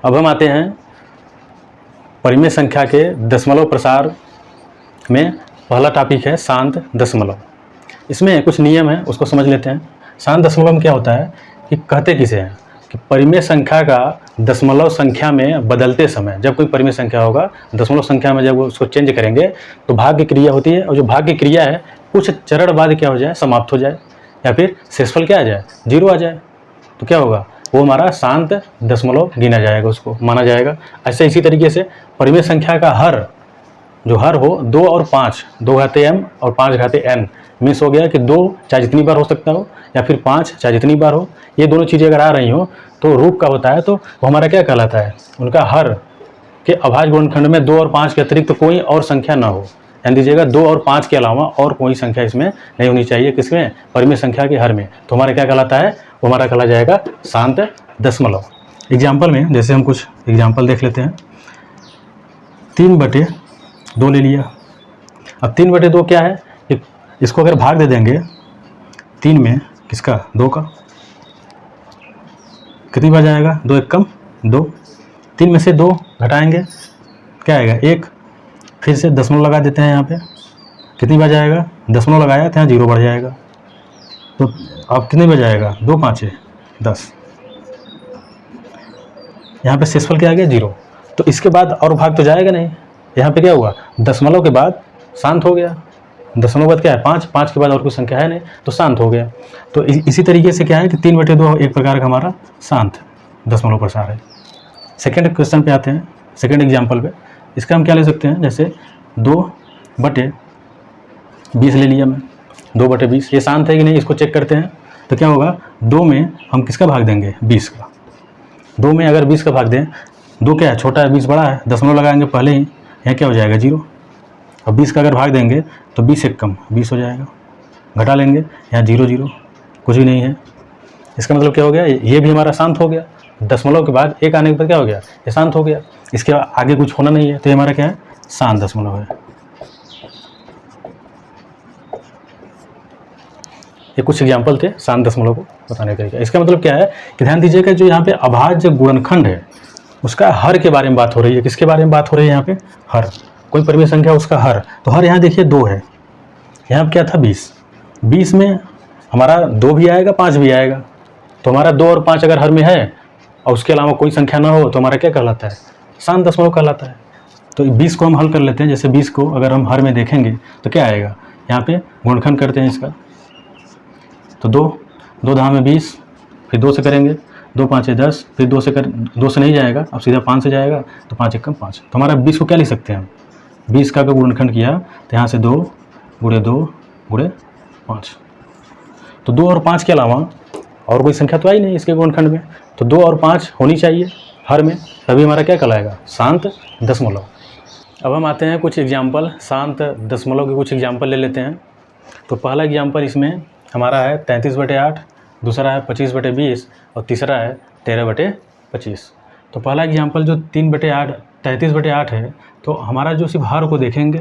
अब हम आते हैं परिमेय संख्या के दशमलव प्रसार में। पहला टॉपिक है शांत दशमलव। इसमें कुछ नियम है, उसको समझ लेते हैं। शांत दशमलव में क्या होता है कि कहते किसे हैं कि परिमेय संख्या का दशमलव संख्या में बदलते समय, जब कोई परिमेय संख्या होगा दशमलव संख्या में जब उसको चेंज करेंगे तो भाग की क्रिया होती है, और जो भाग की क्रिया है कुछ चरण बाद क्या हो जाए, समाप्त हो जाए, या फिर शेषफल क्या आ जाए, 0 आ जाए, तो क्या होगा, वो हमारा शांत दशमलव गिना जाएगा, उसको माना जाएगा। ऐसे इसी तरीके से परिमेय संख्या का हर, जो हर हो 2 और 5, 2 घाते m और 5 घाते n, मिस हो गया कि 2 चाहे जितनी बार हो सकता हो, या फिर 5 चाहे जितनी बार हो, ये दोनों चीज़ें अगर आ रही हो तो रूप का होता है, तो वो हमारा क्या कहलाता है, उनका हर के अभाज्य गुणनखंड में 2 और 5 के अतिरिक्त कोई और संख्या ना हो। ध्यान दीजिएगा, 2 और 5 के अलावा और कोई संख्या इसमें नहीं होनी चाहिए, किसमें, परिमेय संख्या के हर में। तो हमारा क्या कहलाता है, वो हमारा कहला जाएगा शांत दशमलव। एग्जाम्पल में जैसे हम कुछ एग्जाम्पल देख लेते हैं। 3/2 ले लिया। अब 3/2 क्या है, इसको अगर भाग दे देंगे 3 में, किसका, 2 का, कितनी बार जाएगा, 2 एक कम 2, 3 में से 2 घटाएंगे क्या आएगा, 1, फिर से दशमलव लगा देते हैं यहाँ पे, कितनी बार जाएगा, दशमलव लगाया तो यहाँ 0 बढ़ जाएगा, तो अब कितनी बार जाएगा, 2 5 10, यहाँ पे शेषफल क्या आ गया, 0। तो इसके बाद और भाग तो जाएगा नहीं, यहाँ पे क्या हुआ, दशमलव के बाद शांत हो गया, दशमलव बाद क्या है, 5, 5 के बाद और कोई संख्या है नहीं, तो शांत हो गया। तो इसी तरीके से क्या है कि 3/2 एक प्रकार का हमारा शांत दशमलव प्रसार है। सेकेंड क्वेश्चन पे आते हैं, सेकेंड एग्जाम्पल पे। इसका हम क्या ले सकते हैं, जैसे 2/20 ले लिया मैं, 2/20, ये शांत है कि नहीं, इसको चेक करते हैं। तो क्या होगा, 2 में हम किसका भाग देंगे, 20 का। 2 में अगर 20 का भाग दें, 2 क्या है, छोटा है, 20 बड़ा है, दशमलव लगाएंगे पहले ही, यहाँ क्या हो जाएगा, 0। और 20 का अगर भाग देंगे तो 20 एक कम 20 हो जाएगा, घटा लेंगे, यहाँ 0 0, कुछ भी नहीं है। इसका मतलब क्या हो गया, ये भी हमारा शांत हो गया। दशमलव के बाद 1 आने के बाद क्या हो गया, ये शांत हो गया, इसके आगे कुछ होना नहीं है, तो ये हमारा क्या है, शांत दशमलव है। ये कुछ एग्जाम्पल थे शांत दशमलव को बताने का तरीका। इसका मतलब क्या है कि ध्यान दीजिएगा, जो यहाँ पे अभाज्य गुणनखंड है उसका हर के बारे में बात हो रही है। किसके बारे में बात हो रही है यहाँ पे, हर, कोई परिमेय संख्या उसका हर। तो हर यहाँ देखिए 2 है, यहाँ क्या था 20, 20 में हमारा 2 भी आएगा 5 भी आएगा, तो हमारा 2 और 5 अगर हर में है और उसके अलावा कोई संख्या ना हो तो हमारा क्या कहलाता है, शांत दशमलव कहलाता है। तो 20 को हम हल कर लेते हैं। जैसे 20 को अगर हम हर में देखेंगे तो क्या आएगा, यहाँ पे गुणनखंड करते हैं इसका, तो 2 धाम में 20, फिर 2 से करेंगे, 2 5 10, फिर 2 से नहीं जाएगा, अब सीधा 5 से जाएगा, तो 5 एक कम 5। तो हमारा 20 को क्या लिख सकते हैं हम, 20 का अगर गुणनखंड किया तो यहाँ से 2 × 2 × 5, तो 2 और 5 के अलावा और कोई संख्या तो आई नहीं इसके गुणनखंड में, तो 2 और 5 होनी चाहिए हर में, तभी हमारा क्या कहलाएगा, शांत दशमलव। अब हम आते हैं कुछ एग्जाम्पल, शांत दशमलव के कुछ एग्जाम्पल ले लेते हैं। तो पहला एग्जाम्पल इसमें हमारा है 33/8, दूसरा है 25/20 और तीसरा है 13/25। तो पहला एग्जाम्पल जो 33/8 है, तो हमारा जो सिर्फ हर को देखेंगे,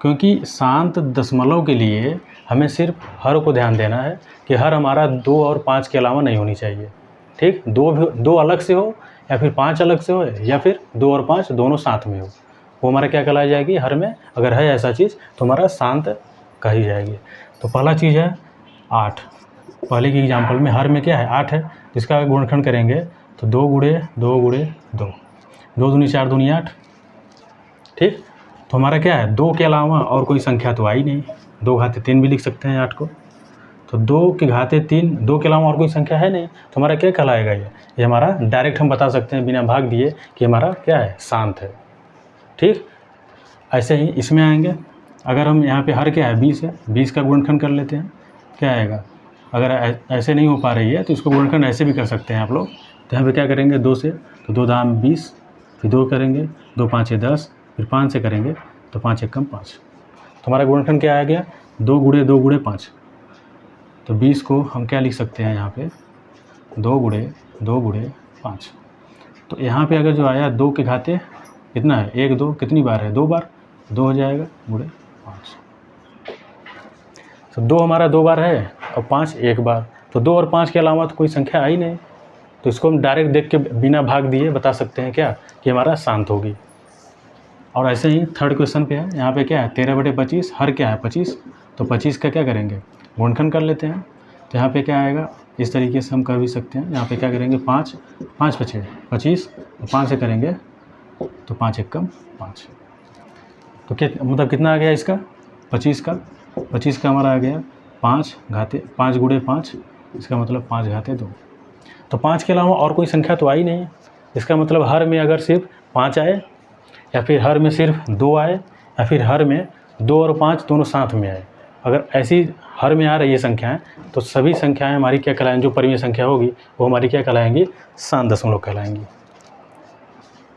क्योंकि शांत दशमलव के लिए हमें सिर्फ हर को ध्यान देना है कि हर हमारा 2 और 5 के अलावा नहीं होनी चाहिए। ठीक, 2 अलग से हो या फिर 5 अलग से हो, या फिर 2 और 5 दोनों साथ में हो, वो हमारा क्या कहलाई जाएगी, हर में अगर है ऐसा चीज़ तो हमारा शांत कही जाएगी। तो पहला चीज़ है 8, पहले की एग्जाम्पल में हर में क्या है, 8 है, तो इसका गुणनखंड करेंगे तो 2 × 2 × 2, 2 दूनी 4 दूनी 8। ठीक, तो हमारा क्या है, 2 के अलावा और कोई संख्या तो आई नहीं, 2 घाते 3 भी लिख सकते हैं 8 को, तो 2 के घाते 3, 2 के अलावा और कोई संख्या है नहीं, तो हमारा क्या कहलाएगा, ये हमारा डायरेक्ट हम बता सकते हैं बिना भाग दिए कि हमारा क्या है, शांत है। ठीक, ऐसे ही इसमें आएंगे, अगर हम यहाँ पे हर क्या है 20 है, 20 का गुणनखंड कर लेते हैं, क्या आएगा, अगर ऐसे नहीं हो पा रही है तो इसको गुणनखंड ऐसे भी कर सकते हैं आप लोग। तो यहाँ पे क्या करेंगे, 2 से, तो 2 धाम 20, फिर 2 करेंगे, 2 5 10, फिर 5 से करेंगे तो 5 एक कम 5। तो हमारा गुणनखंड क्या आ गया, 2 × 2 × 5। तो 20 को हम क्या लिख सकते हैं यहाँ पे, 2 × 2 × 5। तो यहाँ पे अगर जो आया 2 के घाते कितना है, 1 2, कितनी बार है, 2 बार, 2 हो जाएगा × 5। तो 2 हमारा 2 बार है और 5 1 बार, तो 2 और 5 के अलावा तो कोई संख्या आई नहीं, तो इसको हम डायरेक्ट देख के बिना भाग दिए बता सकते हैं क्या कि हमारा शांत होगी। और ऐसे ही थर्ड क्वेश्चन पे है, यहाँ पे क्या है 13/25, हर क्या है 25, तो 25 का क्या करेंगे गुणनखंड कर लेते हैं। तो यहाँ पे क्या आएगा, इस तरीके से हम कर भी सकते हैं। यहाँ पे क्या करेंगे 5 5 × 6 25, 5 से करेंगे तो 5 × 1 = 5। तो क्या मतलब कितना आ गया इसका 25 का हमारा आ गया 5 × 5, इसका मतलब 5 × 2। तो 5 के अलावा और कोई संख्या तो आई नहीं है। इसका मतलब हर में अगर सिर्फ 5 आए, या फिर हर में सिर्फ 2 आए, या फिर हर में 2 और 5 दोनों साथ में आए, अगर ऐसी हर में आ रही है संख्याएं, तो सभी संख्याएं हमारी क्या कहलाएंगी, जो परिमेय संख्या होगी वो हमारी क्या कहलाएंगी, शांत दशमलव कहलाएंगी।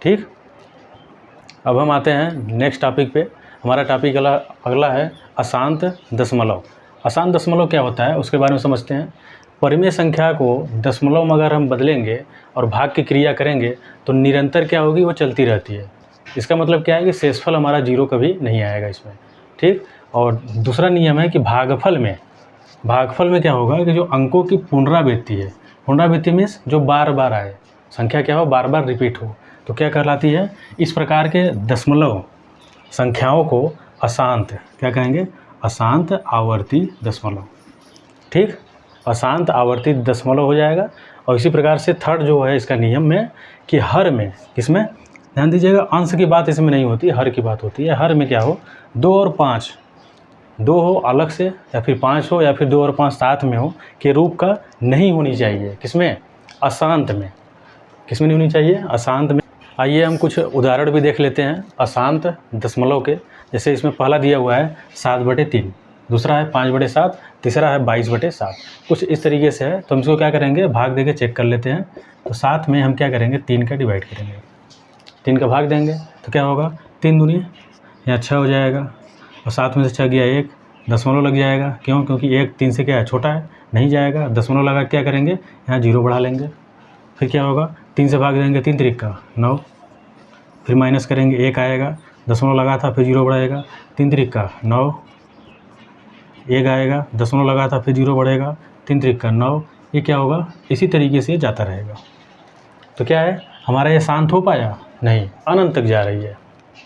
ठीक, अब हम आते हैं नेक्स्ट टॉपिक पे। हमारा टॉपिक अगला है अशांत दशमलव। अशांत दशमलव क्या होता है उसके बारे में समझते हैं। परिमेय संख्या को दशमलव में अगर हम बदलेंगे और भाग की क्रिया करेंगे तो निरंतर क्या होगी, वो चलती रहती है। इसका मतलब क्या है कि शेषफल हमारा 0 कभी नहीं आएगा इसमें। ठीक, और दूसरा नियम है कि भागफल में क्या होगा कि जो अंकों की पुनरावृत्ति है, पुनरावृत्ति मीन्स जो बार बार आए, संख्या क्या हो, बार बार रिपीट हो, तो क्या कहलाती है। इस प्रकार के दशमलव संख्याओं को अशांत क्या कहेंगे, अशांत आवर्ती दशमलव। ठीक, अशांत आवर्ती दशमलव हो जाएगा। और इसी प्रकार से थर्ड जो है इसका नियम में कि हर में, किसमें ध्यान दीजिएगा, अंश की बात इसमें नहीं होती, हर की बात होती है। हर में क्या हो, 2 और 5, 2 हो अलग से, या फिर 5 हो, या फिर 2 और 5 साथ में हो, के रूप का नहीं होनी चाहिए। किसमें, अशांत में। किसमें नहीं होनी चाहिए, अशांत में। आइए हम कुछ उदाहरण भी देख लेते हैं अशांत दशमलव के। जैसे इसमें पहला दिया हुआ है 7/3, दूसरा है 5/7, तीसरा है 22/7। कुछ इस तरीके से है, तो हम इसको क्या करेंगे, भाग देके चेक कर लेते हैं। तो 7 में हम क्या करेंगे, 3 का डिवाइड करेंगे, 3 का भाग देंगे तो क्या होगा, 3 दूनी यहाँ 6 हो जाएगा, और 7 में से 6 गया 1, दशमलव लग जाएगा। क्यों, क्योंकि 1 3 से क्या है, छोटा है, नहीं जाएगा। दशमलव लगा क्या करेंगे, यहाँ 0 बढ़ा लेंगे। फिर क्या होगा, 3 से भाग देंगे, 3 3 का 9, फिर माइनस करेंगे, 1 आएगा, दशमलव लगा था, फिर 0 बढ़ेगा, 3 3 का 9, 1 आएगा, दशमलव लगा था, फिर 0 बढ़ेगा, 3 3 का 9। ये क्या होगा, इसी तरीके से जाता रहेगा। तो क्या है, हमारा ये शांत हो पाया नहीं, अनंत तक जा रही है।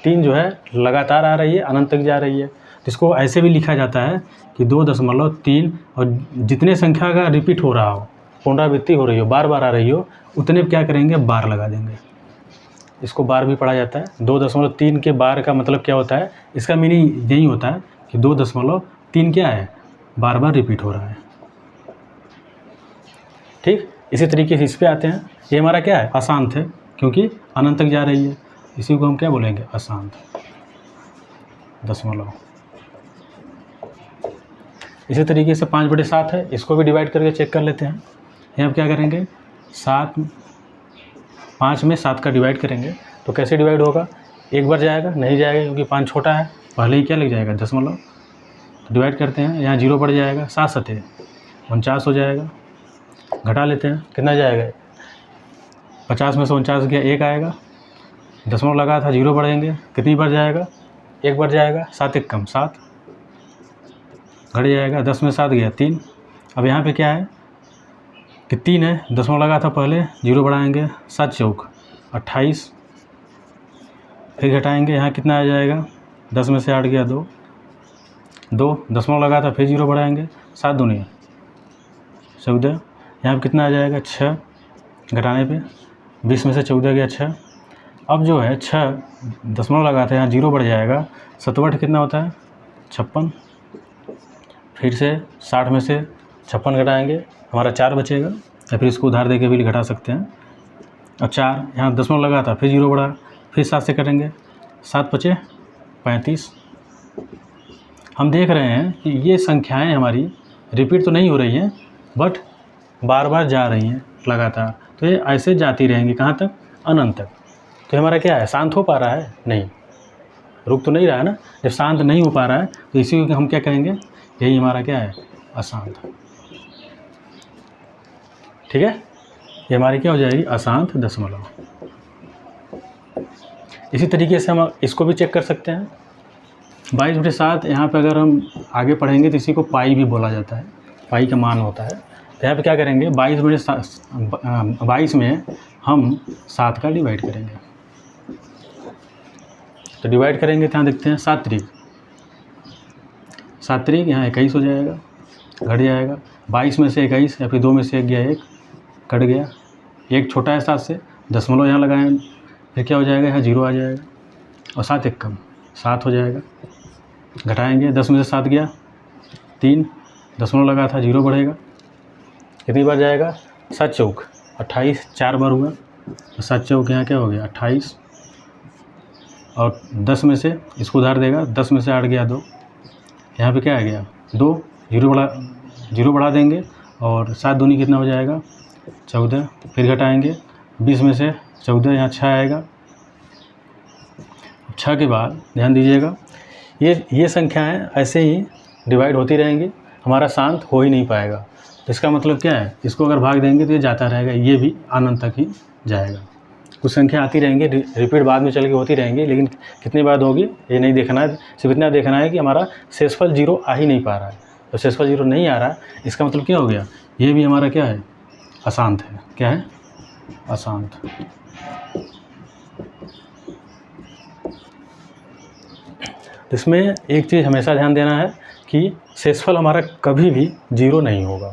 3 जो है लगातार आ रही है, अनंत तक जा रही है। तो इसको ऐसे भी लिखा जाता है कि 2.3, और जितने संख्या का रिपीट हो रहा हो, पुनरावृत्ति हो रही हो, बार बार आ रही हो, उतने क्या करेंगे, बार लगा देंगे। इसको बार भी पढ़ा जाता है। 2.3 के बार का मतलब क्या होता है, इसका मीनिंग यही होता है कि 2.3 क्या है, बार बार रिपीट हो रहा है। ठीक, इसी तरीके से इस पे आते हैं। ये हमारा क्या है, अशांत है, क्योंकि अनंत तक जा रही है। इसी को हम क्या बोलेंगे, अशांत दशमलव। इसी तरीके से 5/7 है, इसको भी डिवाइड करके चेक कर लेते हैं। यहाँ क्या करेंगे, 5 में 7 का डिवाइड करेंगे तो कैसे डिवाइड होगा, एक बार जाएगा, नहीं जाएगा, क्योंकि 5 छोटा है, पहले ही क्या लग जाएगा, दशमलव। तो डिवाइड करते हैं, यहाँ 0 बढ़ जाएगा, 7 7 49 हो जाएगा। घटा लेते हैं, कितना जाएगा, 50 में से 49 गया, 1 आएगा, दशमलव लगा था, 0 बढ़ेंगे, कितनी बार जाएगा, 1 बार जाएगा, 7 1 कम 7, घट जाएगा, 10 में 7 गया 3। अब यहाँ पे क्या है कि 3 है, दशमलव लगा था पहले, 0 बढ़ाएंगे, 7 चौक 28, फिर घटाएंगे, यहाँ कितना आ जाएगा, 10 में से 8 गया 2, दशमलव लगा था, फिर 0 बढ़ाएंगे, 7 दूनी 14, यहाँ पे कितना आ जाएगा, 6, घटाने पे 20 में से 14 गया 6। अब जो है 6 दशमलव लगा था, यहाँ 0 बढ़ जाएगा, 7 कितना होता है, 56, फिर से 60 में से 56 घटाएंगे, हमारा 4 बचेगा, या फिर इसको उधार दे के भी घटा सकते हैं। और 4 यहाँ दशमलव लगा था, फिर 0 बढ़ा, फिर 7 से करेंगे, 7 × 5 = 35। हम देख रहे हैं कि ये संख्याएं हमारी रिपीट तो नहीं हो रही हैं, बट बार बार जा रही हैं लगातार। तो ये ऐसे जाती रहेंगी, कहाँ तक, अनंत तक। तो हमारा क्या है, शांत हो पा रहा है, नहीं, रुक तो नहीं रहा है ना। जब शांत नहीं हो पा रहा है तो इसी को हम क्या कहेंगे, यही हमारा क्या है, अशांत। ठीक है, ये हमारी क्या हो जाएगी, अशांत दशमलव। इसी तरीके से हम इसको भी चेक कर सकते हैं। 22/7 यहाँ पे अगर हम आगे पढ़ेंगे तो इसी को पाई भी बोला जाता है, पाई का मान होता है। तो यहाँ पे क्या करेंगे, 22 में हम 7 का डिवाइड करेंगे। तो डिवाइड करेंगे तो यहाँ देखते हैं 7 त्रिक, 7 त्रिक यहाँ 21 हो जाएगा, घट जाएगा। 22 में से 21 या फिर 2 में से 1 गया, 1 कट गया, 1 छोटा है 7 से, दशमलव यहाँ लगाएं, फिर क्या हो जाएगा, यहाँ 0 आ जाएगा और 7 एक कम 7 हो जाएगा। घटाएंगे, 10 में से 7 गया 3, दशमलव लगा था 0 बढ़ेगा, कितनी बार जाएगा, 7 चौक 28, 4 बार हुआ, तो 7 चौक यहाँ क्या हो गया 28, और 10 में से इसको उधार देगा, 10 में से 8 गया 2, यहाँ पे क्या आ गया 2, 0 बढ़ा देंगे और 7 दूनी कितना हो जाएगा 14, फिर घटाएंगे, 20 में से 14 यहाँ 6 आएगा। 6 के बाद ध्यान दीजिएगा, ये संख्याएं ऐसे ही डिवाइड होती रहेंगी, हमारा शांत हो ही नहीं पाएगा। तो इसका मतलब क्या है, इसको अगर भाग देंगे तो ये जाता रहेगा, ये भी अनंत तक ही जाएगा। कुछ संख्या आती रहेंगी, रिपीट बाद में चल के होती रहेंगी, लेकिन कितनी बार होगी ये नहीं देखना है, सिर्फ इतना देखना है कि हमारा शेषफल 0 आ ही नहीं पा रहा है। तो शेषफल 0 नहीं आ रहा है, इसका मतलब क्या हो गया, ये भी हमारा क्या है, अशांत है। क्या है, अशांत। इसमें एक चीज़ हमेशा ध्यान देना है कि शेषफल हमारा कभी भी 0 नहीं होगा।